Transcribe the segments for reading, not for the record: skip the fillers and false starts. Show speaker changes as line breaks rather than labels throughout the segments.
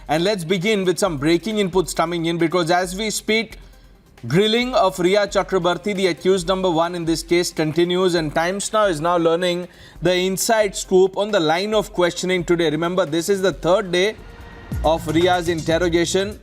And let's begin with some breaking inputs coming in, because as we speak, grilling of Riya Chakrabarti, the accused number one in this case, continues, and Times Now is now learning the inside scoop on the line of questioning today. Remember, this is the third day of Riya's interrogation,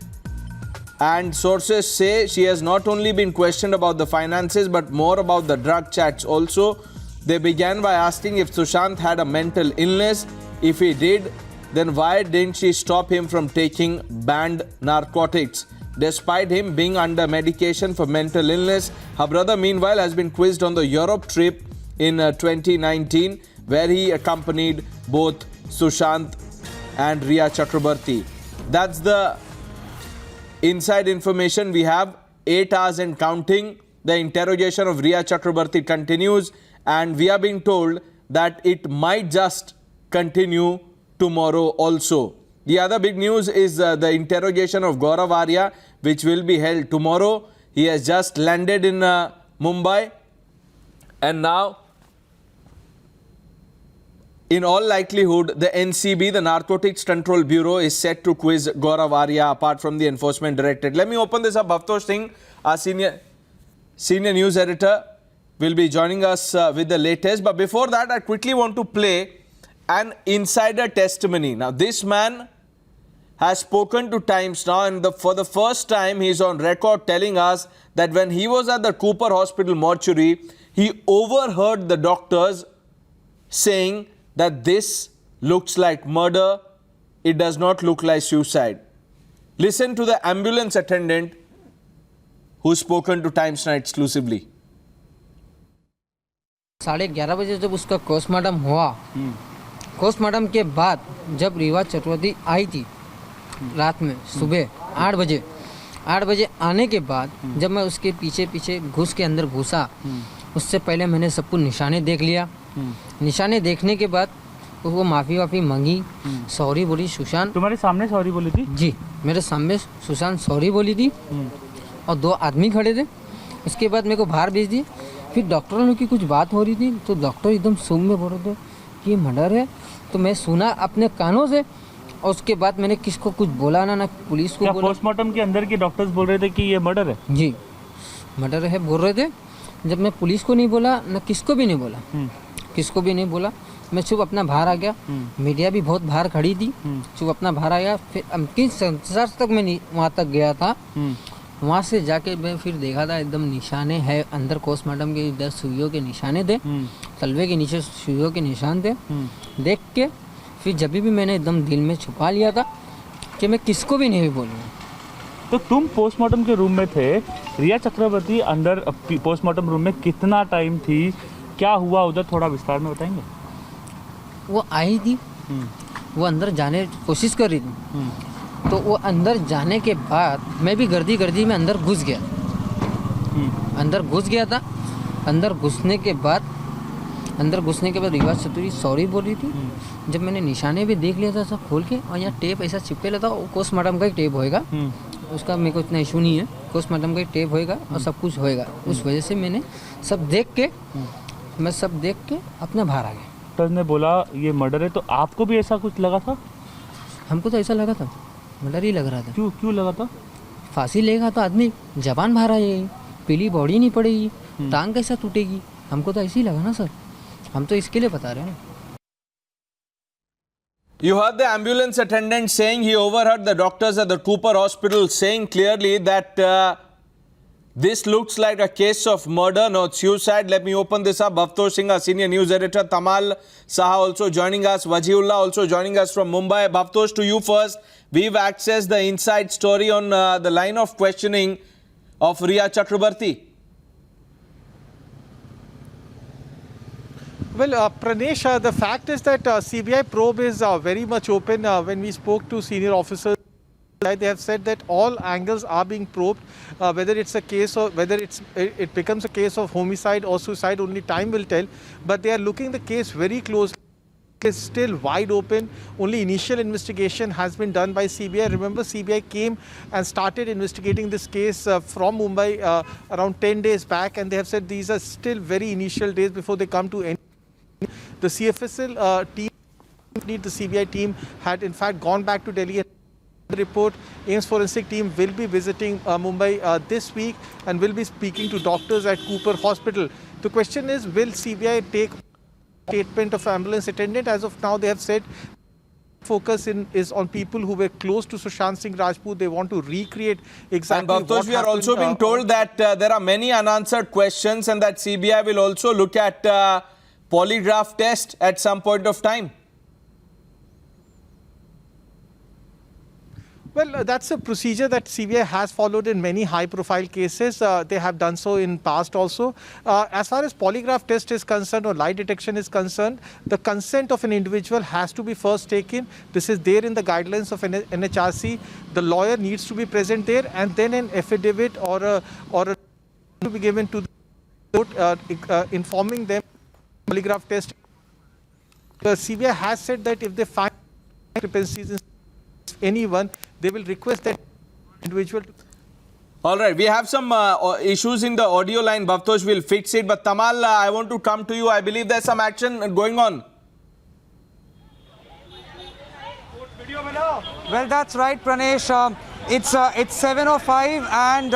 and sources say she has not only been questioned about the finances but more about the drug chats also. They began by asking if Sushant had a mental illness. If he did, then why didn't she stop him from taking banned narcotics? Despite him being under medication for mental illness, her brother meanwhile has been quizzed on the Europe trip in 2019, where he accompanied both Sushant and Riya Chakrabarti. That's the inside information we have. 8 hours and counting. The interrogation of Riya Chakrabarti continues, and we are being told that it might just continue tomorrow also. The other big news is the interrogation of Gaurav Arya, which will be held tomorrow. He has just landed in Mumbai, and now, in all likelihood, the NCB, the Narcotics Control Bureau, is set to quiz Gaurav Arya apart from the Enforcement Directorate. Let me open this up. Bhavtosh Singh, our senior news editor, will be joining us with the latest. But before that, I quickly want to play an insider testimony. Now, this man has spoken to Times Now, and for the first time, he's on record telling us that when he was at the Cooper Hospital mortuary, he overheard the doctors saying that this looks like murder, it does not look like suicide. Listen to the ambulance attendant who's spoken to Times Now exclusively.
11:30 बजे जब उसका postmortem हुआ, postmortem के बाद जब रिया चक्रवर्ती आई थी रात में, सुबह 8 बजे आने के बाद जब मैं उसके पीछे घुस के अंदर घुसा, उससे पहले मैंने सब कुछ निशाने देख लिया। निशाने देखने के बाद वो माफ़ी मांगी, सॉरी बोली। सुशांत
तुम्हारे सामने सॉरी बोली थी?
जी, मेरे सामने सुशांत सॉरी बोली थी, और 2 आदमी खड़े थे। उसके बाद मेरे को बाहर भेज दिए। फिर डॉक्टरों की कुछ बात हो रही थी, तो डॉक्टर एकदम सूम में बोल रहे थे कि ये मर्डर है। तो मैं सुना अपने कानों से, और उसके बाद मैंने किसको कुछ बोला ना पुलिस को बोला।
पोस्टमार्टम के अंदर के डॉक्टर्स बोल रहे थे कि ये मर्डर है?
जी, मर्डर है बोल रहे थे। जब मैं पुलिस को नहीं बोला, ना किसको भी नहीं बोला, मैं चुप अपना बाहर आ गया। मीडिया भी बहुत बाहर खड़ी थी, चुप अपना बाहर आ गया। फिर किस संसार तक मैं वहाँ तक गया था, वहाँ से जाके मैं फिर देखा था एकदम निशाने हैं अंदर। पोस्टमार्टम के इधर सुइयों के निशाने थे, तलवे के नीचे सुइयों के निशान थे। देख के फिर जब भी मैंने एकदम दिल में छुपा लिया था कि मैं किसको भी नहीं बोलूँगा।
तो तुम पोस्टमार्टम के रूम में थे, रिया चक्रवर्ती अंदर पोस्टमार्टम रूम में कितना टाइम थी, क्या हुआ उधर, थोड़ा विस्तार में बताएंगे?
वो आई थी, वो अंदर जाने की कोशिश कर रही थी, तो वो अंदर जाने के बाद मैं भी गर्दी में अंदर घुस गया। था। अंदर घुसने के बाद रिया चतुरी सॉरी बोल रही थी। जब मैंने निशाने भी देख लिया था सब खोल के, और यहाँ टेप ऐसा चिपके लेता, वो पोस्टमार्टम का ही टेप होएगा, उसका मेरे को इतना इशू नहीं है। पोस्टमार्टम का ही टेप होएगा और सब कुछ होएगा। उस वजह से मैंने सब देख के अपना बाहर आ गया।
डॉक्टर ने बोला ये मर्डर है, तो आपको भी ऐसा कुछ लगा था?
हमको तो ऐसा लगा था, मर्डर ही लग रहा था।
क्यों लगा था?
फांसी लेगा तो आदमी जबान बाहर आएगी, पीली बॉडी नहीं पड़ेगी, टांग कैसा टूटेगी। हमको तो ऐसे ही लगा ना सर, हम तो इसके लिए बता रहे हैं।
You heard the ambulance attendant saying he overheard the doctors at the Cooper Hospital saying clearly that this looks like a case of murder, not suicide. Let me open this up. Bhavtosh Singh, our senior news editor. Tamal Saha also joining us. Wajiullah also joining us from Mumbai. Bhavtosh, to you first. We've accessed the inside story on the line of questioning of Riya Chakrabarti.
Well, Pranesh, the fact is that CBI probe is very much open. When we spoke to senior officers, they have said that all angles are being probed. Whether it's a case or whether it becomes a case of homicide or suicide, only time will tell. But they are looking the case very closely. Is still wide open. Only initial investigation has been done by CBI. Remember, CBI came and started investigating this case from Mumbai around 10 days back, and they have said these are still very initial days before they come to end. The CFSL team, the CBI team, had in fact gone back to Delhi and report. AIIMS forensic team will be visiting Mumbai this week and will be speaking to doctors at Cooper Hospital. The question is, will CBI take statement of ambulance attendant? As of now, they have said focus is on people who were close to Sushant Singh Rajput. They want to recreate exactly
And Bhavtosh,
what
we are
happened,
also being told that there are many unanswered questions and that CBI will also look at polygraph test at some point of time.
Well, that's a procedure that CBI has followed in many high-profile cases. They have done so in past also. As far as polygraph test is concerned or lie detection is concerned, the consent of an individual has to be first taken. This is there in the guidelines of NHRC. The lawyer needs to be present there, and then an affidavit or a to be given to the court informing them polygraph test. The CBI has said that if they find discrepancies in anyone, they will request that individual to...
All right, we have some issues in the audio line. Bhavtosh will fix it. But Tamal, I want to come to you. I believe there's some action going on.
Well, that's right, Pranesh. It's 7:05 and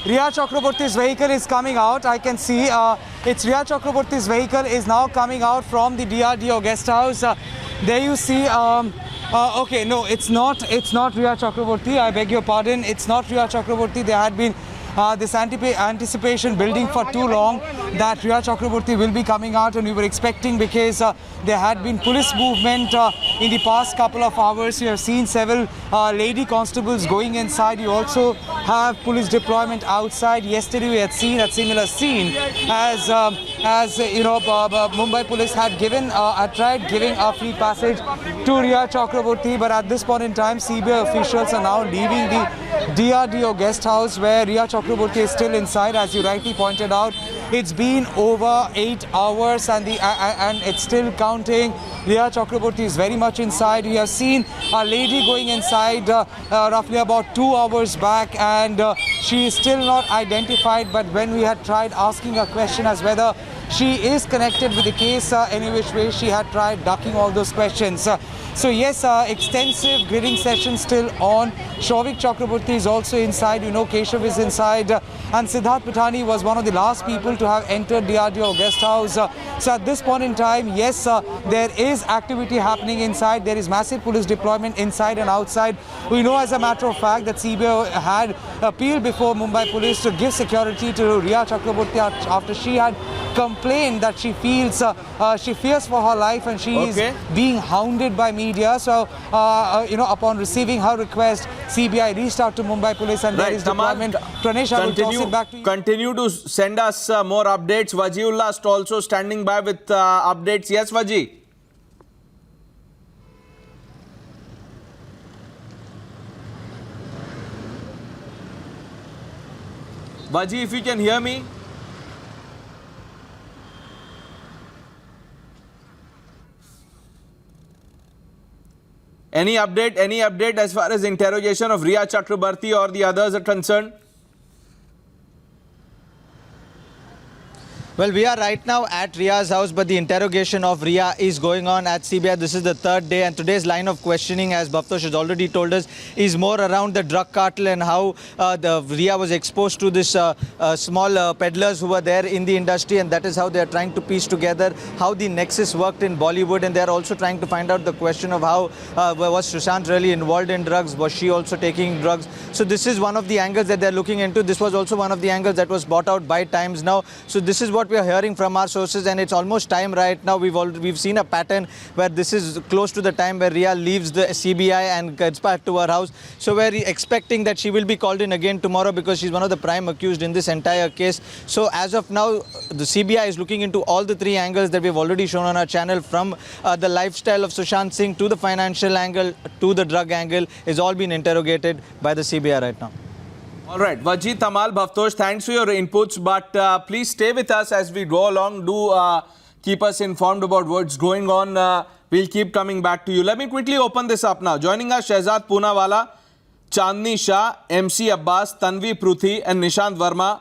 Riya Chakraborty's vehicle is coming out. I can see it's Riya Chakraborty's vehicle is now coming out from the DRDO guest house. There you see. Okay, no, it's not Riya Chakraborty. I beg your pardon. It's not Riya Chakraborty. There had been this anticipation building for too long that Riya Chakraborty will be coming out, and we were expecting because there had been police movement in the past couple of hours. You have seen several lady constables going inside. You also have police deployment outside. Yesterday we had seen a similar scene as you know, Mumbai police had tried giving a free passage to Riya Chakraborty, but at this point in time CBI officials are now leaving the DRDO guest house where Riya Chakraborty is still inside. As you rightly pointed out, it's been over 8 hours and it's still counting. Riya Chakraborty is very much inside. We have seen a lady going inside roughly about 2 hours back, and she is still not identified. But when we had tried asking a question as whether she is connected with the case, any which way, she had tried ducking all those questions. So yes, extensive grilling session still on. Shouvik Chakraborty is also inside. You know, Keshav is inside. And Siddharth Patani was one of the last people to have entered DRDO guest house. So at this point in time, yes, there is activity happening inside. There is massive police deployment inside and outside. We know as a matter of fact that CBI had appealed before Mumbai police to give security to Riya Chakraborty after she had complained that she feels she fears for her life and she is being hounded by media. So you know, upon receiving her request, CBI reached out to Mumbai police, and there is deployment. Pranesh, I will toss it back to you.
Continue to send us more updates. Wajiullah also standing by with updates. Yes, Waji. Waji, if you can hear me. Any update as far as interrogation of Riya Chakraborty or the others are concerned?
Well, we are right now at Riya's house, but the interrogation of Riya is going on at CBI. This is the third day, and today's line of questioning, as Bhavtosh has already told us, is more around the drug cartel and how Riya was exposed to this small peddlers who were there in the industry, and that is how they are trying to piece together how the nexus worked in Bollywood, and they are also trying to find out the question of how was Sushant really involved in drugs? Was she also taking drugs? So this is one of the angles that they are looking into. This was also one of the angles that was brought out by Times Now. So this is what we are hearing from our sources, and it's almost time right now. We've seen a pattern where this is close to the time where Riya leaves the CBI and gets back to her house. So we're expecting that she will be called in again tomorrow because she's one of the prime accused in this entire case. So as of now, the CBI is looking into all the three angles that we've already shown on our channel, from the lifestyle of Sushant Singh to the financial angle to the drug angle, is all being interrogated by the CBI right now.
All right, Wajid, Tamal, Bhavtosh, thanks for your inputs, but please stay with us as we go along. Do keep us informed about what's going on. We'll keep coming back to you. Let me quickly open this up now. Joining us, Shehzad Poonawala, Chandni Shah, MC Abbas, Tanvi Pruthi and Nishant Verma.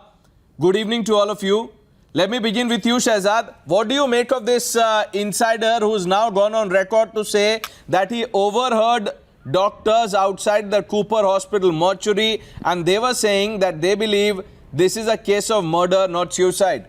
Good evening to all of you. Let me begin with you, Shehzad. What do you make of this insider who's now gone on record to say that he overheard doctors outside the Cooper Hospital mortuary, and they were saying that they believe this is a case of murder, not suicide.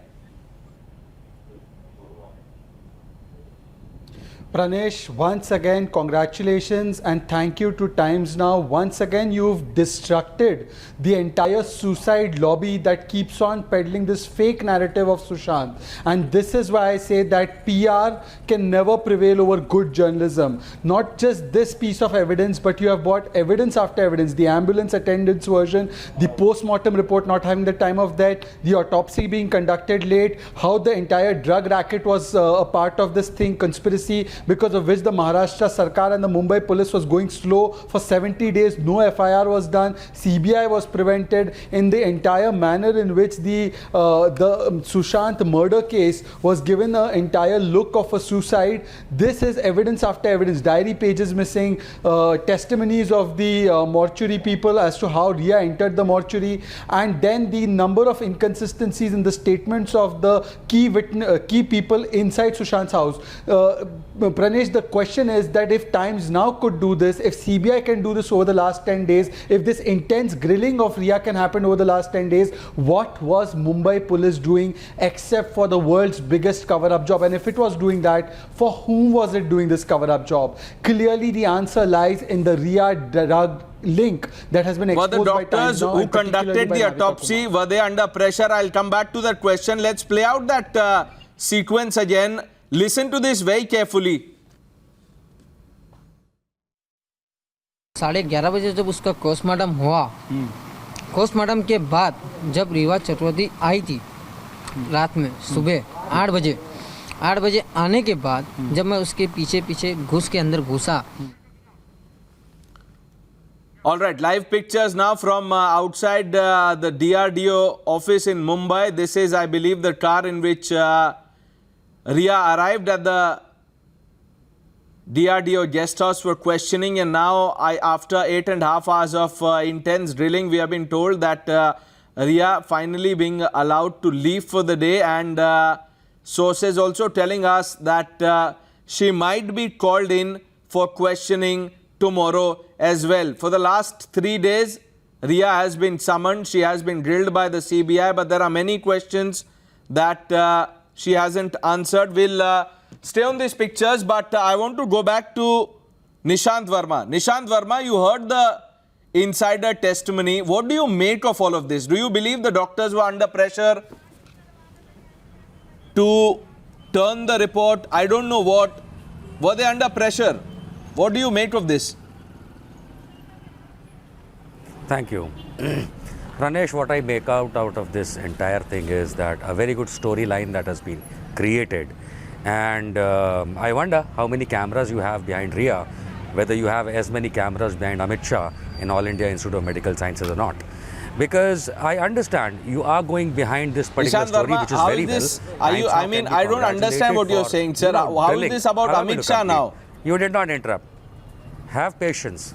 Pranesh, once again, congratulations and thank you to Times Now. Once again, you've destructed the entire suicide lobby that keeps on peddling this fake narrative of Sushant. And this is why I say that PR can never prevail over good journalism. Not just this piece of evidence, but you have brought evidence after evidence. The ambulance attendant's version, the post-mortem report not having the time of death, the autopsy being conducted late, how the entire drug racket was a part of this thing, conspiracy, because of which the Maharashtra Sarkar and the Mumbai police was going slow for 70 days. No FIR was done. CBI was prevented. In the entire manner in which the Sushant murder case was given an entire look of a suicide. This is evidence after evidence. Diary pages missing, testimonies of the mortuary people as to how Ria entered the mortuary, and then the number of inconsistencies in the statements of the key people inside Sushant's house. Pranesh, the question is that if Times Now could do this, if CBI can do this over the last 10 days, if this intense grilling of Ria can happen over the last 10 days, what was Mumbai police doing except for the world's biggest cover-up job? And if it was doing that, for whom was it doing this cover-up job? Clearly the answer lies in the Ria drug link that has been exposed by
Were the
Times
doctors
Now,
who
and particularly
conducted
by
the
Radhika
autopsy,
Kumar.
were they under pressure? I'll come back to that question. Let's play out that sequence again. Listen to this very carefully.
11:30 बजे जब उसका postmortem हुआ, postmortem के बाद जब रीवा चक्रवर्ती आई थी रात में, सुबह 8 बजे आने के बाद जब मैं उसके पीछे घुस के अंदर घुसा.
All right, live pictures now from outside the DRDO office in Mumbai. This is, I believe, the car in which Ria arrived at the DRDO guest house for questioning, and now after 8.5 hours of intense drilling, we have been told that Ria finally being allowed to leave for the day, and sources also telling us that she might be called in for questioning tomorrow as well. For the last 3 days, Ria has been summoned. She has been grilled by the CBI, but there are many questions that she hasn't answered. We'll stay on these pictures, but I want to go back to Nishant Verma. Nishant Verma, you heard the insider testimony. What do you make of all of this? Do you believe the doctors were under pressure to turn the report? I don't know what. Were they under pressure? What do you make of this?
Thank you. Pranesh, what I make out of this entire thing is that a very good storyline that has been created. And I wonder how many cameras you have behind Ria, whether you have as many cameras behind Amit Shah in All India Institute of Medical Sciences or not. Because I understand you are going behind this particular
Nishant
story,
Verma,
which is
how
very
is this?
well.
I mean, I don't understand what you're saying, sir. How is this about Amit Shah now?
You did not interrupt. Have patience.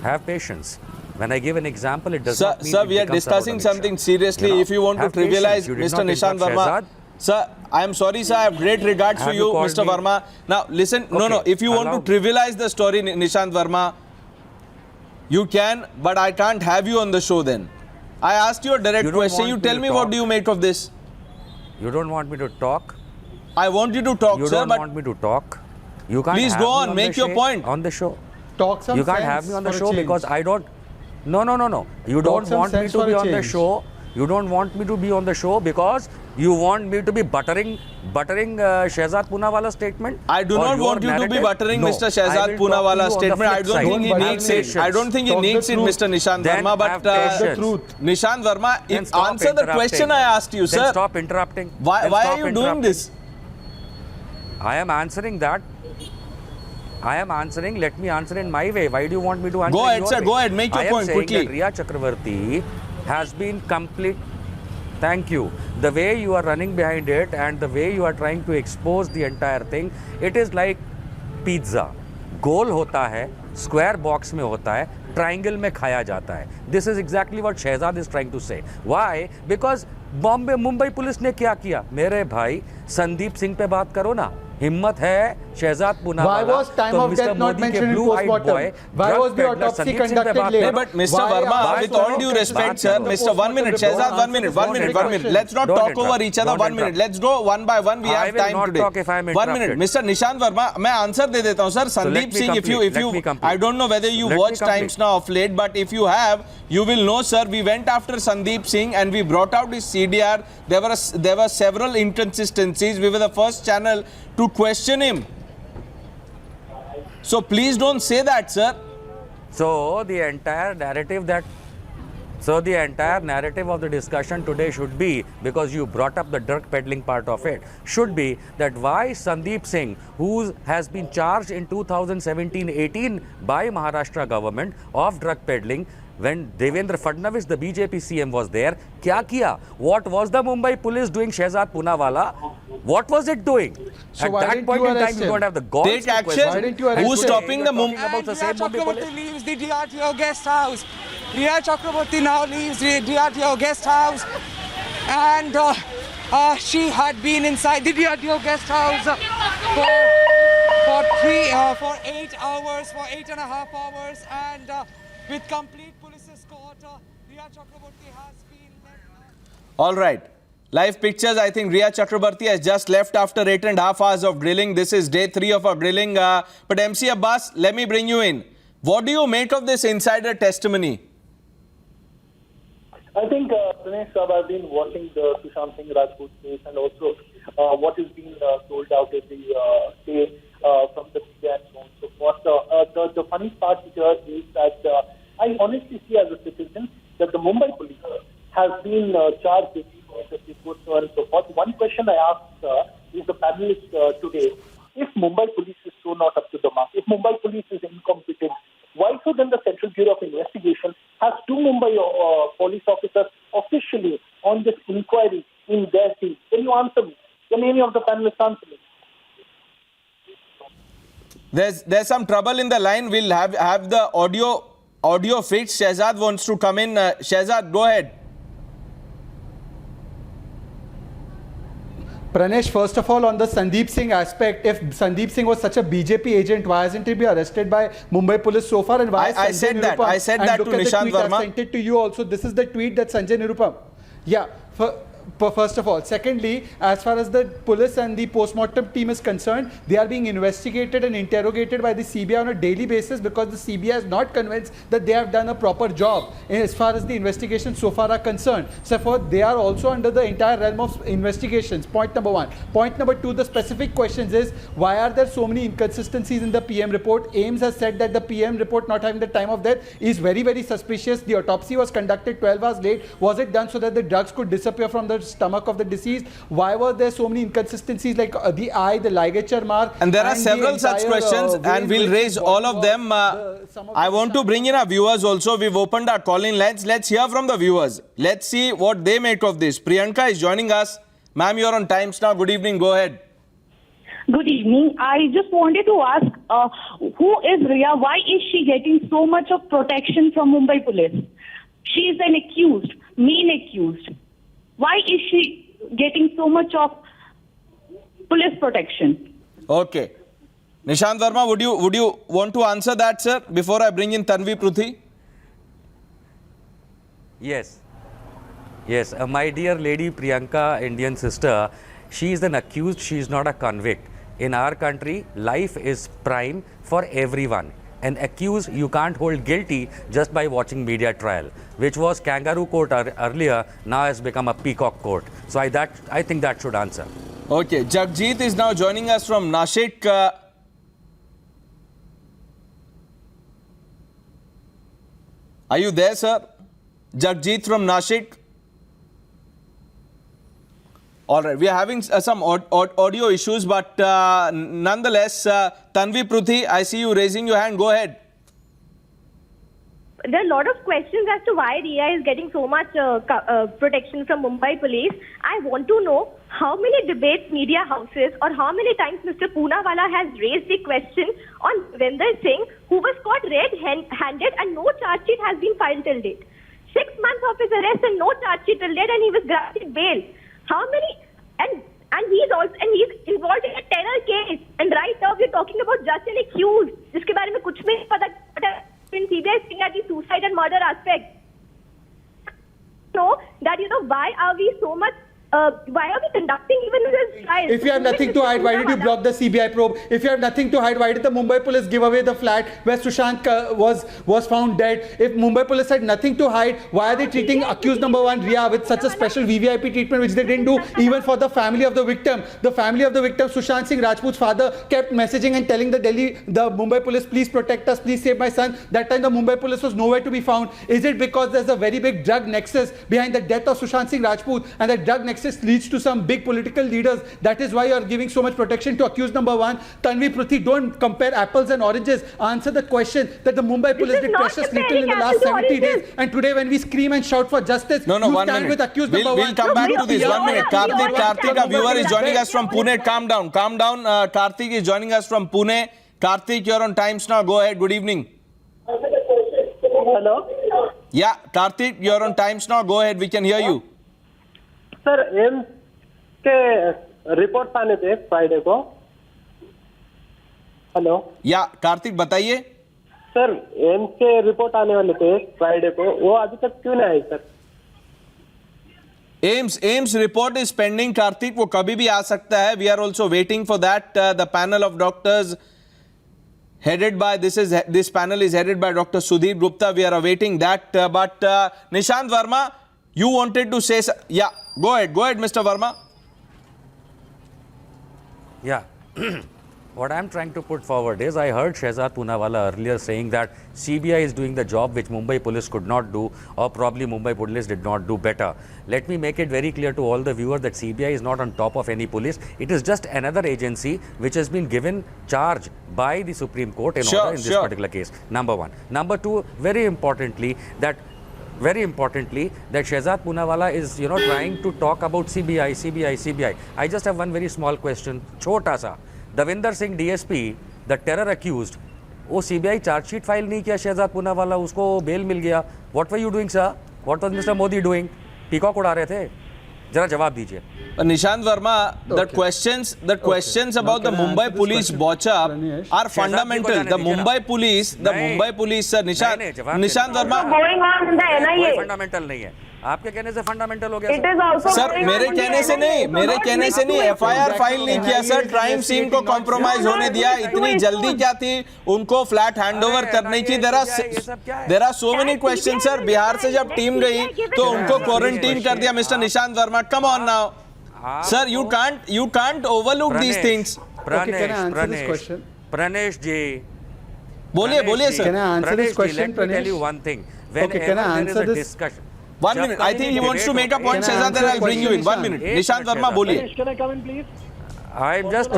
Have patience. When I give an example, it does not mean
Sir,
it
we are
becomes about
discussing
Amit Shah.
something seriously.
You know,
If you want to
have patience.
trivialize
You did
Mr.
not
Nishant
interrupt
Verma,
Shehzad.
sir, I am sorry, sir. I have great regards
Have
for
you
you,
called
Mr.
me?
Verma. Now, listen. No,
Okay,
if you want
allow
to trivialize the story, Nishant Verma, you can, but I can't have you on the show then. I asked you a direct
You don't
question.
want
You
me
tell
to
me what
talk?
do you make of this?
You don't want me to talk?
I want you to talk,
You
sir,
don't
but
want me to talk? You can't
Please
have
go
me
on, make
the
your
show-
point.
On the show.
Talk some
You can't
sense
have me on the
for a
show because
change.
I don't. No. You don't
some
want me
sense
to
for
be
a
on the
change.
show. You don't want me to be on the show because you want me to be buttering Shehzad Poonawala's statement.
I do
or
not
your
want you to be
narrative?
buttering
No,
Mr.
I
Shehzad
will talk to you
Poonawala's
on the
statement. I
flip
don't
side.
think he
Don't
needs
violate
it. I don't think he
Talk the
needs it,
truth.
Mr. Nishant
Then
Verma. But
have patience.
truth.
Nishant Verma,
Then
if
stop
answer the question
interrupting.
I asked you,
Then
sir.
stop interrupting.
Why
Then
are
stop
you doing
interrupting.
this?
I am answering that. I am answering. Let me answer in my way. Why do you want me to answer?
Go
in
ahead,
your
sir.
way?
Go ahead. Make your
I
point
am saying
quickly.
that Ria Chakravarti has been complete. Thank you. The way you are running behind it and the way you are trying to expose the entire thing, it is like pizza. गोल होता है, square box में होता है, triangle में खाया जाता है. This is exactly what Shehzad is trying to say. Why? Because Mumbai police ने क्या किया? मेरे भाई संदीप सिंह पे बात करो ना. हिम्मत है Shehzad Poonawala.
Why was time
तो
of
Mr.
death not
Modi के
mentioned in
blue-eyed
postmortem?
boy,
Why
drug
was the
peddler
autopsy
Sandeep Singh पे
conducted
बात
late?
No, but Mr.
Why
Verma,
are
with
so
all due respect, sir,
the
Mr. 1 minute,
postmortem
Shehzad,
report
1 minute, 1 minute, 1 minute.
questions?
Let's not
Don't
talk
interrupt.
over each other.
Don't
1 minute.
interrupt.
Let's go one by one. We
I
have
will
time
not
today.
talk if I am
1 minute,
interrupted.
Mr. Nishant Verma, मैं answer दे देता हूँ, sir.
let
Sandeep
me
Singh, if
complete. Let
you,
me complete.
I don't know whether you
Let me
watch
complete.
Times Now of late, but if you have, you will know, sir. We went after Sandeep Singh and we brought out his CDR. There were several inconsistencies. We were the first channel to question him. So please don't say that, sir.
So the entire narrative of the discussion today should be, because you brought up the drug peddling part of it, should be that why Sandeep Singh, who has been charged in 2017-18 by Maharashtra government of drug peddling, when Devendra Fadnavis, the BJP CM, was there, kya kiya? What was the Mumbai police doing, Shehzad Poonawala? What was it doing?
So
At
why
that
didn't
point
you
in time,
arrest
you
him?
don't have the guts
Take
to
action.
question.
Why didn't you arrest
Who's
him?
stopping the
Talking
Mumbai?
about the
And
same
Riya
Mumbai police?
Chakraborty leaves the DRTO guest house. Riya Chakraborty now leaves the DRTO guest house, and she had been inside the DRTO guest house for 8 hours, for 8.5 hours, and with complete police escort, Riya Chakraborty has been left.
All right. Live pictures. I think Riya Chakrabarti has just left after 8.5 hours of grilling. This is day 3 of our grilling. But MC Abbas, let me bring you in. What do you make of this insider testimony?
I think, Dinesh, I've been watching the Sushant Singh Rajput case and also what is being told out every day from the media and so on and so forth. The funny part here is that I honestly see as a citizen that the Mumbai police has been charged with the report, so on and so forth. One question I asked is the panelists today, if Mumbai police is so not up to the mark, if Mumbai police is incompetent, why so then the Central Bureau of Investigation has 2 Mumbai police officers officially on this inquiry in their team? Can you answer me? Can any of the panelists answer me?
There's some trouble in the line. We'll have the audio fixed. Shehzad wants to come in. Shehzad, go ahead.
Pranesh, first of all, on the Sandeep Singh aspect, if Sandeep Singh was such a BJP agent, why hasn't he been arrested by Mumbai police so far? And why
I
Sanjay
said that.
Nirupam?
I said
And
that
look
to
at the
Nishant
tweet, I've
Verma.
sent it to you also. This is the tweet that Sanjay Nirupam. Yeah. First of all. Secondly, as far as the police and the postmortem team is concerned, they are being investigated and interrogated by the CBI on a daily basis because the CBI is not convinced that they have done a proper job as far as the investigations so far are concerned. So they are also under the entire realm of investigations. Point number 1. Point number 2, the specific questions is, why are there so many inconsistencies in the PM report? AIMS has said that the PM report not having the time of death is very, very suspicious. The autopsy was conducted 12 hours late. Was it done so that the drugs could disappear from the stomach of the deceased? Why were there so many inconsistencies like the eye, the ligature mark?
And there are
the
several such
entire,
questions,
way
and
in
we'll
which
raise
his
all
body
of them.
was, some of
I
the
want to bring in our viewers also. We've opened our call-in lines. Let's hear from the viewers. Let's see what they make of this. Priyanka is joining us. Ma'am, you're on Times Now. Good evening. Go ahead.
Good evening. I just wanted to ask, who is Riya? Why is she getting so much of protection from Mumbai police? She is an accused, main accused. Why is she getting so much of police protection?
Okay. Nishant Verma, would you want to answer that, sir, before I bring in Tanvi Pruthi?
Yes. Yes, my dear lady Priyanka, Indian sister, she is an accused, she is not a convict. In our country, life is prime for everyone. An accused you can't hold guilty just by watching media trial, which was kangaroo court earlier, now has become a peacock court. So I think that should answer.
Okay. Jagjit is now joining us from Nashik. Are you there, sir? Jagjit from Nashik. All right, we are having some audio issues, but nonetheless, Tanvi Pruthi, I see you raising your hand. Go ahead.
There are a lot of questions as to why Riya is getting so much protection from Mumbai police. I want to know how many debates, media houses, or how many times Mr. Poonawala has raised the question on Devendra Singh, who was caught red-handed and no charge sheet has been filed till date. 6 months of his arrest and no charge sheet till date, and he was granted bail. How many? And and he's involved in a terror case. And right now we're talking about just an accused, जिसके बारे में कुछ भी नहीं पता. In CBI looking at the suicide and murder aspect. Know that why are we so much? Why are we conducting even this trial?
If you have nothing to hide, why did you block the CBI probe? If you have nothing to hide, why did the Mumbai police give away the flat where Sushant was found dead? If Mumbai police had nothing to hide, why are they treating accused number 1 Riya with such a special VVIP treatment which they didn't do even for the family of the victim? The family of the victim, Sushant Singh Rajput's father, kept messaging and telling the Mumbai police, please protect us, please save my son. That time the Mumbai police was nowhere to be found. Is it because there's a very big drug nexus behind the death of Sushant Singh Rajput, and that drug nexus leads to some big political leaders? That is why you are giving so much protection to accused number 1. Tanvi Pruthi, don't compare apples and oranges. Answer the question that the Mumbai police did precious little in the last 70 days. And today when we scream and shout for justice,
No,
you
one
stand
minute.
with accused number 1.
We'll come back to this. 1 minute. Karthik, a viewer is joining us from Pune. Calm down. Karthik is joining us from Pune. Karthik, you're on Times Now. Go ahead. Good evening.
Hello.
Yeah, Karthik, you're on Times Now. Go ahead. We can hear you.
Sir AIIMS के report आने थे Friday को. Hello.
या कार्तिक बताइए.
Sir AIIMS के report आने वाले थे फ्राइडे को, वो अभी तक क्यों नहीं आई sir?
AIIMS report is pending Kartik, वो कभी भी आ सकता है. We are also waiting for that. The panel of doctors headed by this panel is headed by Dr. Sudhir Gupta. We are awaiting that. But Nishant Verma, you wanted to say, yeah, go ahead, Mr. Verma.
Yeah. What I'm trying to put forward is, I heard Shehzad Poonawalla earlier saying that CBI is doing the job which Mumbai police could not do, or probably Mumbai police did not do better. Let me make it very clear to all the viewers that CBI is not on top of any police. It is just another agency which has been given charge by the Supreme Court in order in this particular case. Number one. Number two, very importantly, that Shehzad Poonawalla is, trying to talk about CBI. I just have one very small question. Chota sa. Davinder Singh DSP, the terror accused, वो CBI chargesheet file नहीं किया शहजाद पूनावाला, उसको bell मिल गया. What were you doing, sir? What was Mr. Modi doing? Peacock उड़ा रहे थे? जरा जवाब दीजिए.
Nishant Verma, the questions about the Mumbai police botch up are fundamental. The Mumbai police, sir, Nishant Verma.
Going on in the NIA.
Fundamental नहीं है. आपके कहने से फंडामेंटल हो गया
सर. मेरे कहने से नहीं, एफआईआर फाइल नहीं किया सर. क्राइम सीन को कॉम्प्रोमाइज होने दिया. इतनी जल्दी क्या थी उनको फ्लैट हैंडओवर करने की? There are so many question sir. Bihar से जब टीम गई तो उनको क्वारंटीन कर दिया. Mister Nishant Verma, come on now sir. you can't overlook these things.
Pranesh ji,
बोलिए सर.
Can I answer this question,
let me tell
Pranesh?
you one thing.
Okay, can I answer this?
Discussion.
1 minute. I think he wants to make a point.
Can I
Shehzad,
answer
I'll bring you in. 1 minute. Nishant Verma, बोलिए.
Can I come in please?
I am just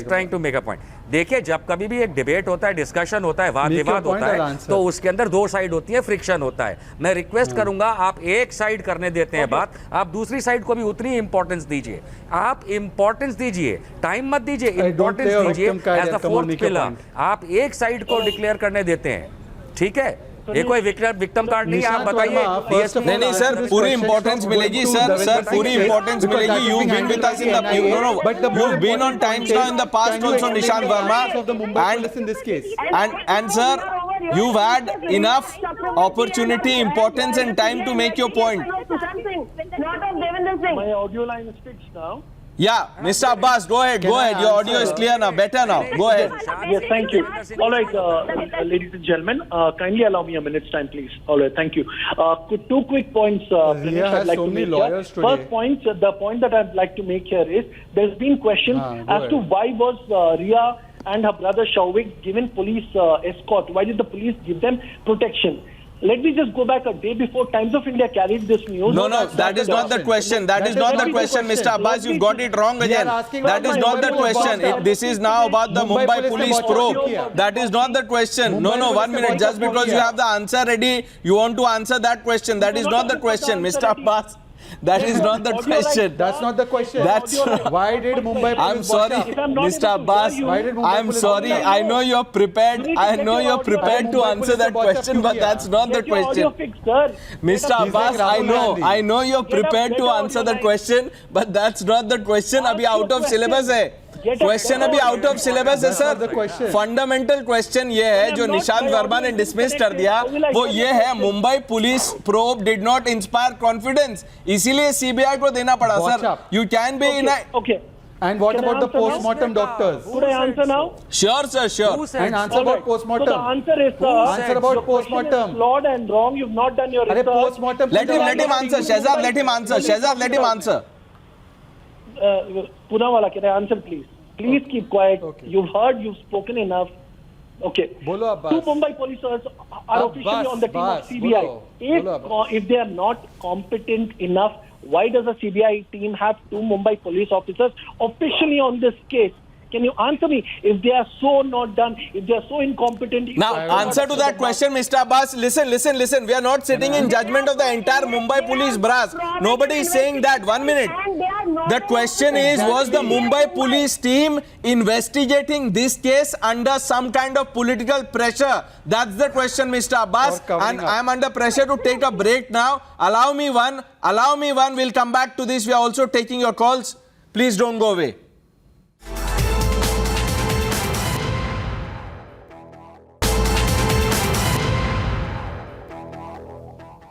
trying to make a point. देखिए, जब कभी भी एक debate होता है, discussion होता है, वाद विवाद होता है, तो उसके अंदर दो साइड होती है, फ्रिक्शन होता है. मैं रिक्वेस्ट करूंगा, आप एक साइड करने देते हैं बात, आप दूसरी साइड को भी उतनी इंपॉर्टेंस दीजिए. आप इंपॉर्टेंस दीजिए, टाइम मत दीजिए, इंपॉर्टेंस दीजिए एज द फोर्थ पिलर. आप एक साइड को डिक्लेयर करने देते हैं, ठीक है? ये कोई विक्टिम कार्ड नहीं है. आप बताइए.
नहीं सर, पूरी इंपॉर्टेंस मिलेगी सर. पूरी इंपॉर्टेंस मिलेगी. You've been with us in the you've been on Times Now in the past also, Nishant Verma, and sir, you've had enough opportunity, importance and time to make your point.
My audio line is fixed now.
Yeah, Mr. Abbas, go ahead. Your audio is clear now, better now. Go ahead.
Yes, thank you. All right, ladies and gentlemen, kindly allow me a minute's time, please. All right, thank you. Two quick points, Pranesh, I'd like to make here. First point, the point that I'd like to make here is there's been questions as to why was Riya and her brother Shauvik given police escort? Why did the police give them protection? Let me just go back a day before Times of India carried this news.
No, that is not the question. That is not the question, Mr. Abbas. You've got it wrong again. That is not the question. This is now about the Mumbai police probe. That is not the question. No, 1 minute. Just because you have the answer ready, you want to answer that question. That is not the question, Mr. Abbas. That is not the question.
That's not the question.
That's
Why did Mumbai police
I'm sorry,
If I'm not
Mr.
able to
Abbas.
hear you,
Why did Mumbai
I'm
police
sorry.
WhatsApp?
I know you're prepared.
You need to
I
get
know
your
you're
audio.
prepared to
Mumbai
answer
police
that
WhatsApp
question, but
kiya?
that's not the
Get your audio
question.
fixed, sir.
Mr.
Get up,
Abbas,
like
I
Rahul
know,
Gandhi.
I know you're
Get up,
prepared
get
to
your
answer
audio
the
line.
question, but that's not the question.
Ask
अभी
your
out of
question.
syllabus है.
Get up,
Question
get
अभी
up.
out of syllabus है
That's not the
sir.
question.
Fundamental question ये है जो
I'm not-
Nishant
my
Verma
audio
ने
is
dismiss कर
disconnected.
दिया,
How will I
वो
get
ये
the
है
question?
Mumbai police probe did not inspire confidence, इसीलिए सीबीआई को देना पड़ा sir.
WhatsApp.
You can be in a
Okay.
And what
Can I
about the
answer now?
postmortem doctors?
Could I answer now?
sure sir, sure.
Who said
And answer
All
about
right. So the
postmortem.
answer is, sir,
Answer about
your question
postmortem.
is flawed and wrong. You've not done your
अरे
research.
postmortem
Let him answer. Shehzad, let him answer. Shehzad, let him answer.
Poonawala, can I answer, please? Please keep quiet.
Okay.
You've heard, you've spoken enough. Okay.
बोलो
Two
Abbas.
Mumbai policers are officially on the team of
Abbas,
CBI.
बोलो,
If they are not competent enough, why does the CBI team have two Mumbai police officers officially on this case? Can you answer me? If they are so not done, if they are so incompetent...
Now,
if they are
answer
not
to
up
that
the
question, Mr. Abbas. Listen. We are not sitting in judgment of the entire Mumbai police brass. Nobody is saying that. 1 minute. The question is, was the Mumbai police team investigating this case under some kind of political pressure? That's the question, Mr. Abbas.
Or covering
And
up.
I am under pressure to take a break now. Allow me one. We'll come back to this. We are also taking your calls. Please don't go away.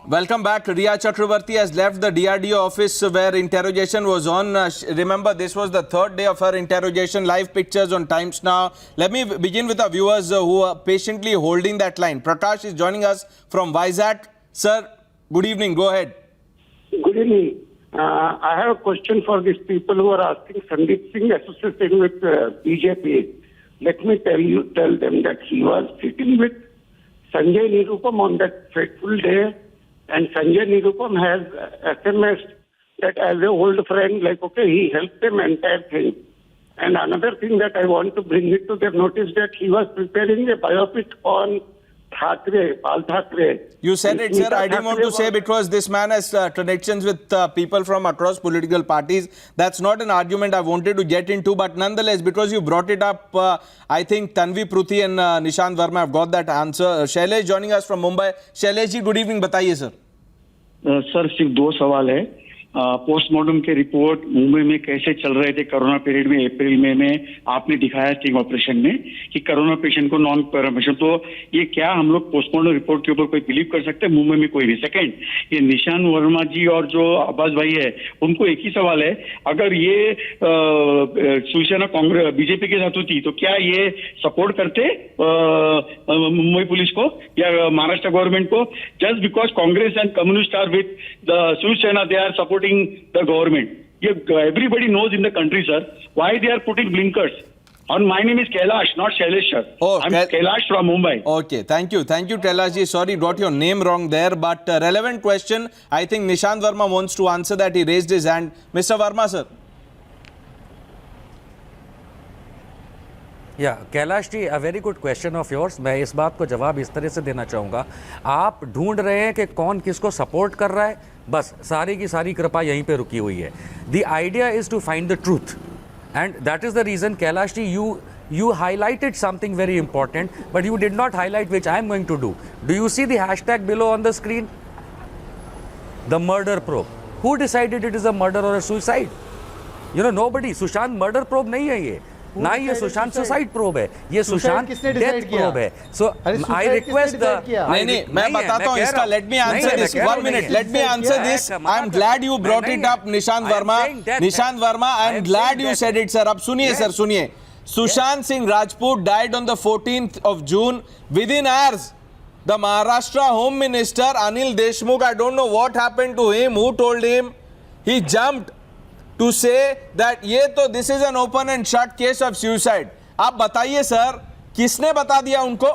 Welcome back. Riya Chakrabarti has left the DRDO office where interrogation was on. Remember, this was the third day of her interrogation. Live pictures on Times Now. Let me begin with our viewers who are patiently holding that line. Prakash is joining us from Vizag. Sir, good evening. Go ahead.
Good evening. I have a question for these people who are asking Sandeep Singh associated with BJP. Let me tell them that he was sitting with Sanjay Nirupam on that fateful day, and Sanjay Nirupam has SMS'd that as an old friend, like, okay, he helped them entire thing. And another thing that I want to bring it to their notice that he was preparing a biopic on Thackeray, Pal Thackeray.
You said it, sir.
Smita
I didn't want to
Thackeray
say
was-
because this man has connections with people from across political parties. That's not an argument I wanted to get into, but nonetheless, because you brought it up, I think Tanvi Pruthi and Nishant Verma have got that answer. Shailesh joining us from Mumbai. Shailesh ji, good evening. बताइए sir.
Sir सिर्फ दो सवाल है। Postmortem के report Mumbai में कैसे चल रहे थे कोरोना पीरियड में, अप्रैल मई में आपने दिखाया स्टिंग ऑपरेशन में कि कोरोना पेशेंट को नॉन परमिशन, तो ये क्या हम लोग पोस्टमार्टम रिपोर्ट के ऊपर कोई बिलीव कर सकते हैं मुंबई में कोई भी? सेकंड, ये निशांत वर्मा जी और जो अब्बास भाई है उनको एक ही सवाल है, अगर ये शिवसेना कांग्रेस बीजेपी के साथ होती तो क्या ये सपोर्ट करते मुंबई पुलिस को या महाराष्ट्र गवर्नमेंट को? Just because Congress and communist are with the Shiv Sena, they are supporting the government. Everybody knows in the country, sir, why they are putting blinkers. And my name is Kailash, not Shailesh, sir. I'm Kailash from Mumbai.
Okay, thank you, Kailash ji. Sorry, got your name wrong there, but relevant question. I think Nishant Verma wants to answer that. He raised his hand. Mr. Verma, sir.
या Kailash ji, a very good question of yours. मैं इस बात को जवाब इस तरह से देना चाहूँगा, आप ढूंढ रहे हैं कि कौन किसको सपोर्ट कर रहा है, बस सारी की सारी कृपा यहीं पे रुकी हुई है. The idea is to find the truth and that is the reason. Kailash ji, you highlighted something very important, but you did not highlight which I am going to do. Do you see the hashtag below on the screen? The murder probe. Who decided it is a murder or a suicide? You know, nobody. Sushant murder probe नहीं है ये, ना ये Sushant suicide probe है, ये Sushant death probe है. सो I request the
नहीं, मैं बताता हूँ इसका. Let me answer this. 1 minute. Let me answer this. I am glad you brought it up, Nishant Verma. Nishant Verma, I am glad you said it, sir. अब सुनिए सर, सुनिए. Sushant Singh Rajput died on the 14th of June. Within hours, the Maharashtra Home Minister Anil Deshmukh, I don't know what happened to him, who told him, he jumped to say that this is an open and shut case of suicide. आप बताइए sir, किसने बता दिया उनको?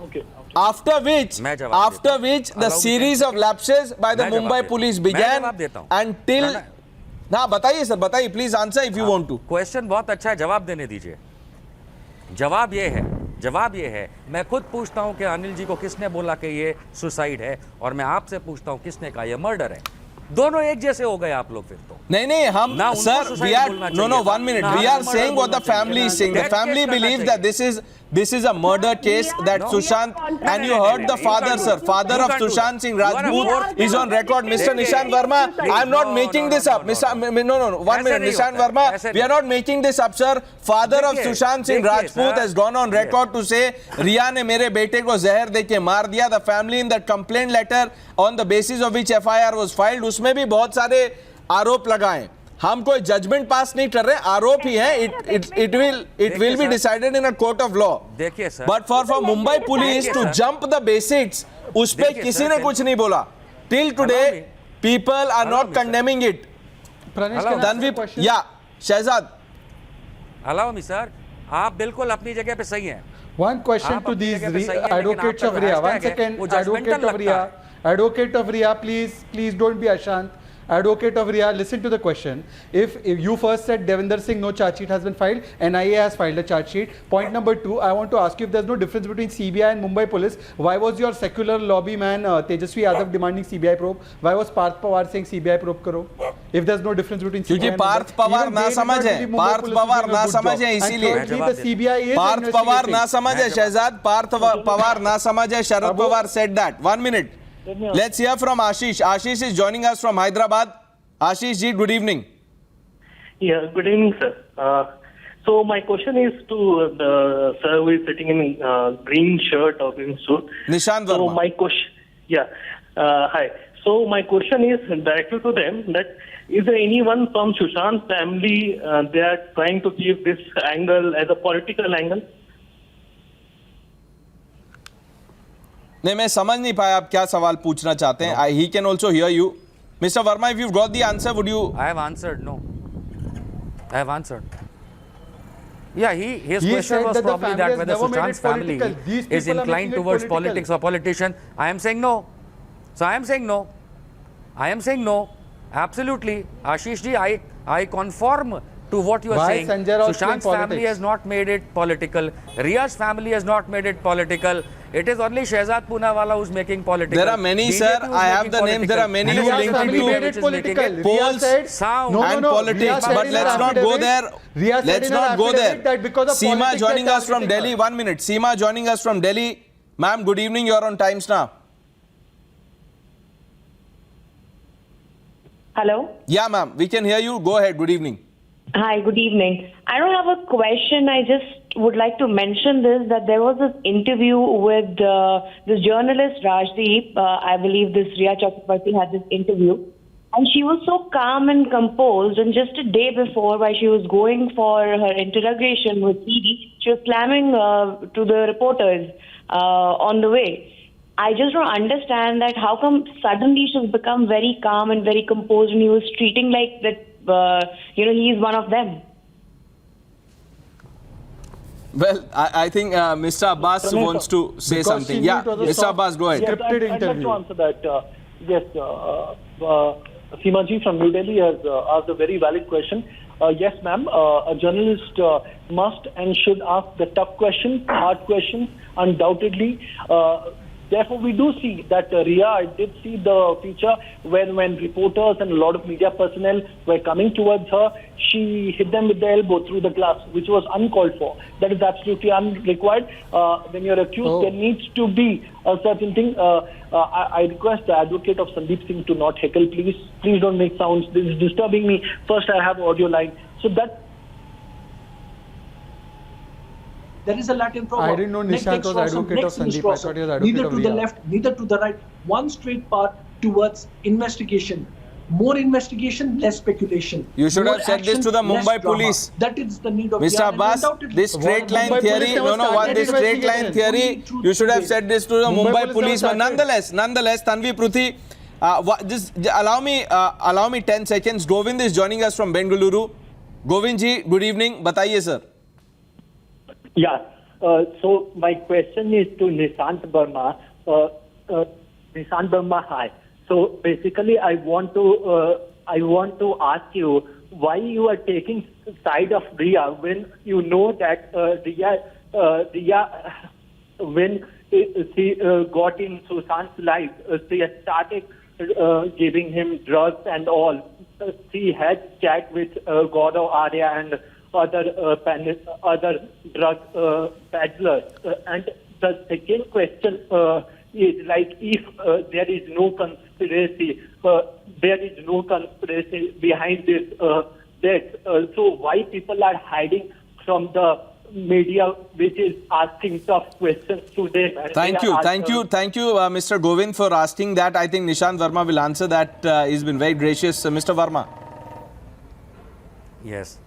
Okay.
After which the series of lapses by the Mumbai police began until. ना बताइए सर, बताइए please. Answer if you want to.
Question बहुत अच्छा है, जवाब देने दीजिए. जवाब ये है जवाब ये है, मैं खुद पूछता हूं कि अनिल जी को किसने बोला कि ये सुसाइड है, और मैं आपसे पूछता हूं किसने कहा ये मर्डर है। दोनों एक जैसे हो गए आप लोग फिर तो।
नहीं हम sir we are no 1 minute we are saying what the family is saying. The family believes that this is a murder case that Sushant, and you heard the father, sir, father of Sushant Singh Rajput is on record. Mr. Nishant Verma, I am not making this up. No 1 minute, Nishant Verma, we are not making this up, sir. Father of Sushant Singh Rajput has gone on record to say Riya ने मेरे बेटे को जहर देके मार दिया. The family in that complaint letter on the basis of which FIR was filed, उसमें भी बहुत सारे आरोप लगाए. हम कोई जजमेंट पास नहीं कर रहे, आरोप ही है. It will be decided in a court of law.
देखिए sir,
but for Mumbai police to jump the basics, उस पे किसी ने कुछ नहीं बोला. Till today people are not condemning it. Tanvi या शहजाद,
अलाउ मी सर, आप बिल्कुल अपनी जगह पे सही हैं.
One question to these advocates of Riya. One second, advocate of Riya, please don't be Ashant. Advocate of Riya, listen to the question. If you first said Devinder Singh, no charge sheet has been filed, NIA has filed a charge sheet. Point number 2, I want to ask you if there's no difference between CBI and Mumbai Police. Why was your secular lobby man Tejasvi Yadav demanding CBI probe? Why was Parth Pawar saying CBI probe karo? If there's no difference between CBI
क्योंकि पार्थ पवार ना समझ है, पार्थ पवार ना समझ है, इसीलिए पार्थ पवार ना समझ है. शहजाद, पार्थ पवार ना समझ है. Sharad Pawar said that. 1 minute. Let's hear from Ashish. Ashish is joining us from Hyderabad. Ashish ji, good evening.
Yeah, good evening, sir. So my question is to the sir who is sitting in green shirt or green suit.
Nishant Verma.
So my question, hi. So my question is directly to them that is there anyone from Sushant's family they are trying to give this angle as a political angle?
नहीं, मैं समझ नहीं पाया आप क्या सवाल पूछना चाहते हैं. He can also hear you. Mr. Verma, if you've got the answer, would you?
I have answered, no. I have answered. Yeah, his question was probably that whether Sushant's family is inclined towards politics or politician. I am saying no. So I am saying no. I am saying no. Absolutely. Ashish ji, I conform to what you are saying. Sushant's family has not made it political. Riya's family has not made it political. It is only Shehzad Poonawalla who's making political.
There are many, sir. I have the names. There are many who link into polls, sound and politics. But let's not go there. Let's not go there. Seema joining us from Delhi. 1 minute. Seema joining us from Delhi. Ma'am, good evening. You're on Times Now.
Hello?
Yeah, ma'am. We can hear you. Go ahead. Good evening.
Hi, good evening. I don't have a question. I just would like to mention this, that there was this interview with this journalist Rajdeep. I believe this Riya Chakrabarti had this interview. And she was so calm and composed. And just a day before, while she was going for her interrogation with ED, she was slamming to the reporters on the way. I just don't understand that how come suddenly she's become very calm and very composed, and he was treating like that, he is one of them.
Well, I think Mr. Abbas wants to say something. Yeah, Mr. Abbas, go ahead.
Yes, I'd like to answer that. Yes, Seema ji from New Delhi has asked a very valid question. Yes, ma'am, a journalist must and should ask the tough questions, hard questions, undoubtedly. Therefore, we do see that Riya, I did see the feature when reporters and a lot of media personnel were coming towards her, she hit them with the elbow through the glass, which was uncalled for. That is absolutely unrequired. When you're accused, there needs to be a certain thing. I request the advocate of Sandeep Singh to not heckle, please. Please don't make sounds. This is disturbing me. First, I have audio line. So that...
There is a Latin proverb.
I didn't know Nishant was advocate of Sandeep. I thought he was advocate
neither
of
to
Riya.
the left, neither to the right. One straight path towards investigation. More investigation, less speculation.
You should
More
have said
action,
this to the
less
Mumbai
drama.
police.
That is the need of
Mr.
Riya,
Abbas, this straight line theory, this straight line theory, you should have said this to the Mumbai police. But nonetheless, Tanvi Pruthi, just allow me 10 seconds. Govind is joining us from Bengaluru. Govind ji, good evening. Bataiye, sir.
Yeah. So my question is to Nishant Verma. Nishant Verma, hi. So basically, I want to ask you why you are taking side of Riya when you know that Riya Riya, when she got in Sushant's life, she had started giving him drugs and all. She had chat with Gaurav Arya and other drug peddlers. And the second question is like, if there is no conspiracy, behind this death. So why people are hiding from the media, which is asking tough questions to them?
Thank you, Mr. Govind, for asking that. I think Nishant Verma will answer that. He's been very gracious. Mr. Verma.
Yes.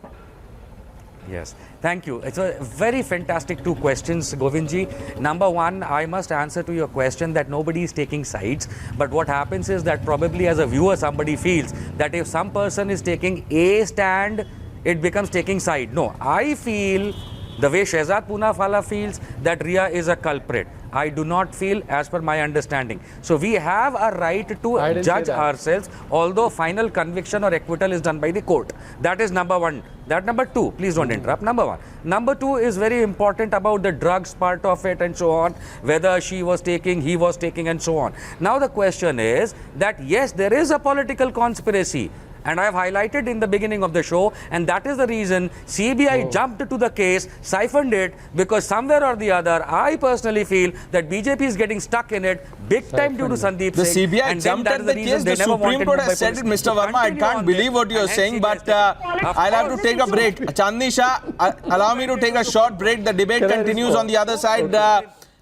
Yes. Thank you. It's a very fantastic two questions, Govindji. Number one, I must answer to your question that nobody is taking sides. But what happens is that probably as a viewer, somebody feels that if some person is taking a stand, it becomes taking side. No, I feel the way Shehzad Poonawalla feels that Riya is a culprit. I do not feel as per my understanding. So we have a right to judge ourselves, although final conviction or acquittal is done by the court. That is number one. That number two, please don't interrupt. Number one. Number two is very important about the drugs part of it and so on, whether she was taking, he was taking and so on. Now the question is that yes, there is a political conspiracy. And I have highlighted in the beginning of the show, and that is the reason CBI jumped to the case, siphoned it, because somewhere or the other, I personally feel that BJP is getting stuck in it big time due to Sandeep Singh.
The CBI
and
jumped at the case. The Supreme Court has said it, Mr. Verma. I can't believe what you are saying, but I'll have to take a break. Chandni Shah, allow me to take a short break. The debate continues on the other side.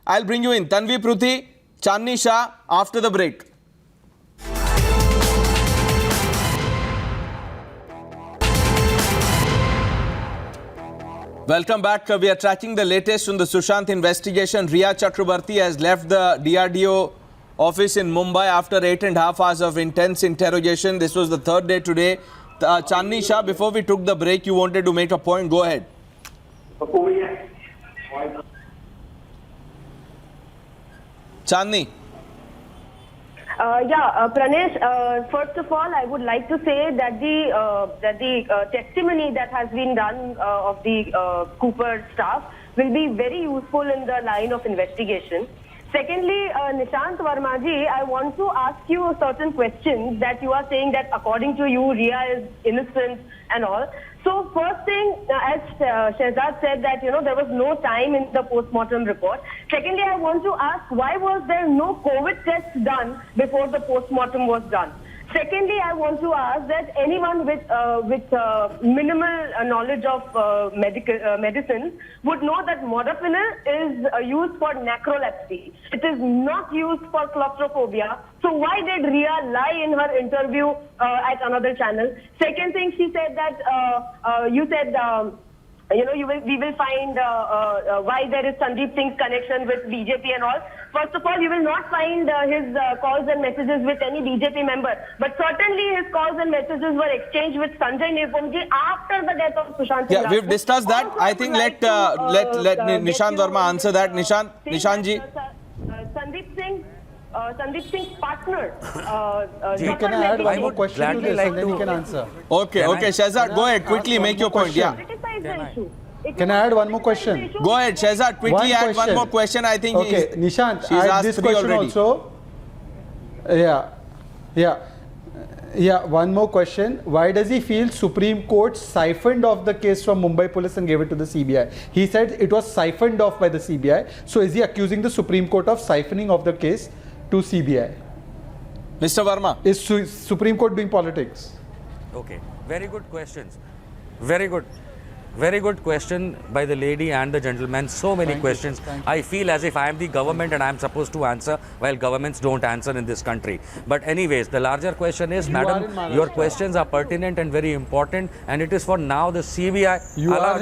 I'll bring you in. Tanvi Pruthi, Chandni Shah, after the break. Welcome back. We are tracking the latest on the Sushant investigation. Riya Chakrabarti has left the DRDO office in Mumbai after 8.5 hours of intense interrogation. This was the third day today. Chandni Shah, before we took the break, you wanted to make a point. Go ahead. Chandni.
Pranesh, first of all, I would like to say that the testimony that has been done of the Cooper staff will be very useful in the line of investigation. Secondly, Nishant Verma ji, I want to ask you certain questions that you are saying that according to you, Riya is innocent and all. So first thing, as Shehzad said that, there was no time in the post-mortem report. Secondly, I want to ask, why was there no COVID test done before the post-mortem was done? Secondly, I want to ask that anyone with minimal knowledge of medicine would know that modafinil is used for necrolepsy. It is not used for claustrophobia. So why did Riya lie in her interview at another channel? Second thing, she said that you said. We will find why there is Sandeep Singh's connection with BJP and all. First of all, you will not find his calls and messages with any BJP member. But certainly his calls and messages were exchanged with Sanjay Nirupamji after the death of Sushant Singh.
Yeah, we've discussed that. I think let Nishant Verma answer that. Nishant ji.
Sandeep Singh's partner.
Can I add one more question to this and then you can answer?
Okay, Shehzad, go ahead. Quickly make your point. Yeah.
Can I add one more question?
Go ahead, Shehzad. Quickly add one more question. I think
okay, Nishant, add this question also. Yeah, one more question. Why does he feel Supreme Court siphoned off the case from Mumbai Police and gave it to the CBI? He said it was siphoned off by the CBI. So is he accusing the Supreme Court of siphoning off the case to CBI?
Mr. Verma.
Is Supreme Court doing politics?
Okay, very good questions. Very good question by the lady and the gentleman. So many questions. I feel as if I am the government and I am supposed to answer while governments don't answer in this country. But anyways, the larger question is, madam, your questions are pertinent and very important, and it is for now the CBI.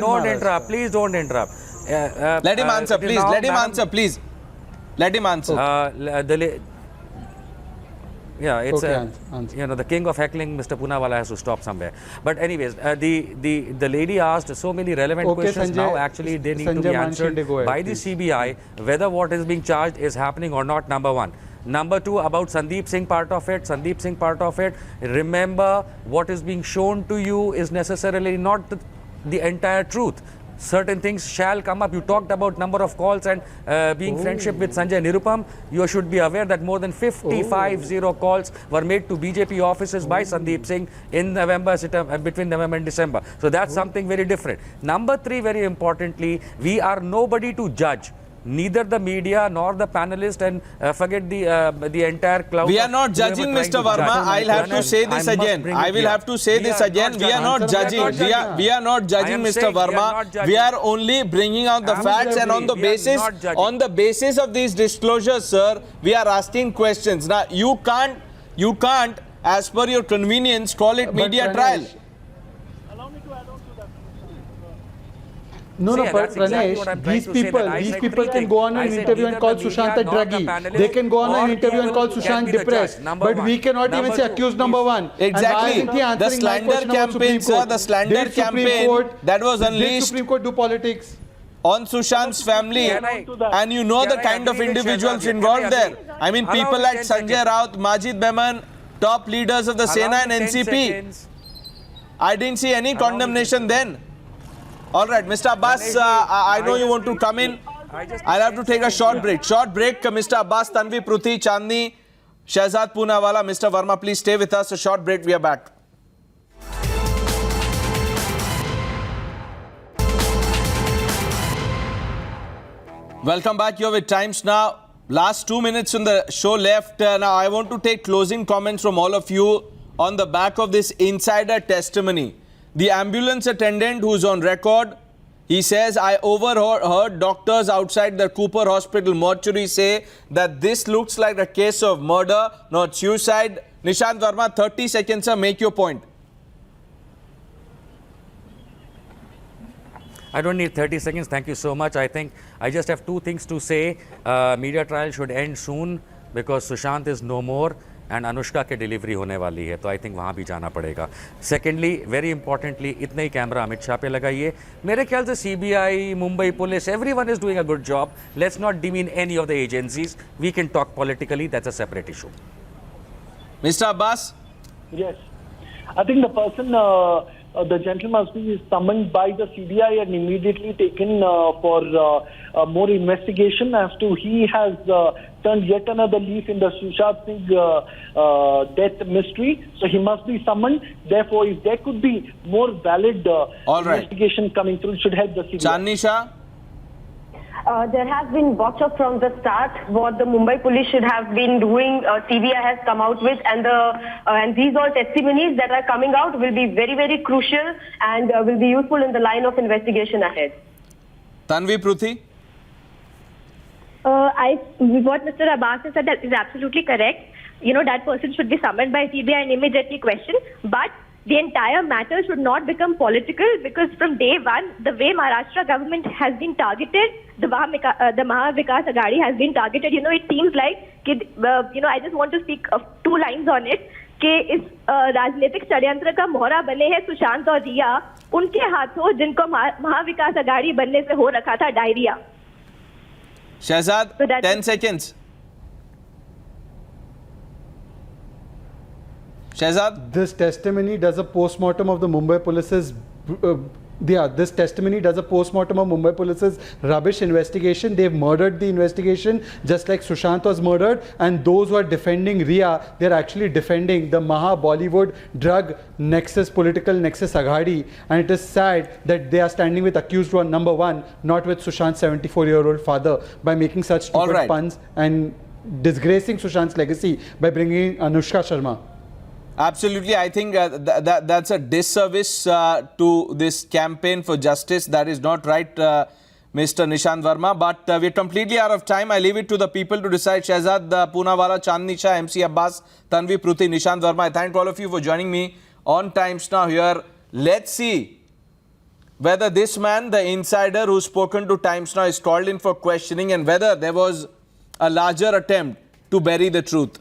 Don't interrupt. Please don't interrupt.
Let him answer, please. Let him answer, please. Let him answer. Yeah, it's the king of heckling, Mr. Poonawalla, has to stop somewhere. But anyways, the lady asked so many relevant questions.
Sanjay,
now actually they need to be answered by the CBI whether what is being charged is happening or not. Number one. Number two, about Sandeep Singh part of it. Remember, what is being shown to you is necessarily not the entire truth.
certain things shall come up. You talked about number of calls and being friendship with Sanjay Nirupam. You should be aware that more than 55 calls were made to BJP offices by Sandeep Singh in November, between November and December. So that's something very different. Number 3, very importantly, we are nobody to judge. Neither the media nor the panelists, and forget the entire cloud.
We are not judging, Mr. Verma. I'll have to say this again. I will have to say this again. We are not judging. We are not judging, Mr. Verma. We are only bringing out the facts, and on the basis of these disclosures, sir, we are asking questions. Now you can't, as per your convenience, call it media trial.
No, but Pranesh, these people can go on an interview and call Sushant a druggie. They can go on an interview and call Sushant depressed. But we cannot even say accused number 1.
Exactly. The slander campaign, sir, the slander campaign that was unleashed.
Supreme Court do politics
on Sushant's family, and you know the kind of individuals involved there. I mean, people like Sanjay Raut, Majid Memon, top leaders of the Sena and NCP. I didn't see any condemnation then. All right, Mr. Abbas, I know you want to come in. I'll have to take a short break. Mr. Abbas, Tanvi, Pruthi, Chandni, Shehzad Poonawalla, Mr. Verma, please stay with us. A short break, we are back. Welcome back. You're with Times Now. Last 2 minutes on the show left. Now, I want to take closing comments from all of you on the back of this insider testimony. The ambulance attendant who's on record, he says, I overheard doctors outside the Cooper Hospital mortuary say that this looks like a case of murder, not suicide. Nishant Verma, 30 seconds, sir, make your point.
I don't need 30 seconds. Thank you so much. I think I just have 2 things to say. Media trial should end soon because Sushant is no more. And Anushka के delivery होने वाली है, तो I think वहाँ भी जाना पड़ेगा. Secondly, very importantly, इतने ही कैमरा अमित शाह पे लगाइए. मेरे ख्याल से CBI, Mumbai police, everyone is doing a good job. Let's not demean any of the agencies. We can talk politically. That's a separate issue.
Mr. Abbas?
Yes. I think the person, the gentleman must be summoned by the CBI and immediately taken for more investigation as to he has turned yet another leaf in the Sushant Singh death mystery. So he must be summoned. Therefore, if there could be more valid investigation coming through, it should help the CBI.
Chandni Shah?
There has been botch-up from the start. What the Mumbai police should have been doing, CBI has come out with, and these all testimonies that are coming out will be very, very crucial and will be useful in the line of investigation ahead.
Tanvi, Pruthi?
What Mr. Abbas has said is absolutely correct. You know, that person should be summoned by CBI and immediately questioned. But the entire matter should not become political, because from day one, the way Maharashtra government has been targeted, the Maha Vikas Aghadi has been targeted. You know, it seems like, you know, I just want to speak 2 lines on it. कि इस राजनीतिक षड्यंत्र का मोहरा बने हैं सुशांत और रिया, उनके हाथों जिनको महाविकास अघाड़ी बनने से हो रखा था diarrhoea.
Shehzad, 10 seconds. Shehzad?
This testimony does a post-mortem of the Mumbai Police's this testimony does a post-mortem of Mumbai Police's rubbish investigation. They've murdered the investigation just like Sushant was murdered, and those who are defending Riya, they're actually defending the Maha-Bollywood drug nexus, political nexus Aghadi, and it is sad that they are standing with accused one, number 1, not with Sushant's 74-year-old father, by making such stupid puns and disgracing Sushant's legacy by bringing in Anushka Sharma.
Absolutely. I think that's a disservice to this campaign for justice. That is not right, Mr. Nishant Verma. But we're completely out of time. I leave it to the people to decide. Shehzad Poonawalla, Chandni Shah, MC Abbas, Tanvi, Pruthi, Nishant Verma. I thank all of you for joining me on Times Now here. Let's see whether this man, the insider who's spoken to Times Now, is called in for questioning, and whether there was a larger attempt to bury the truth.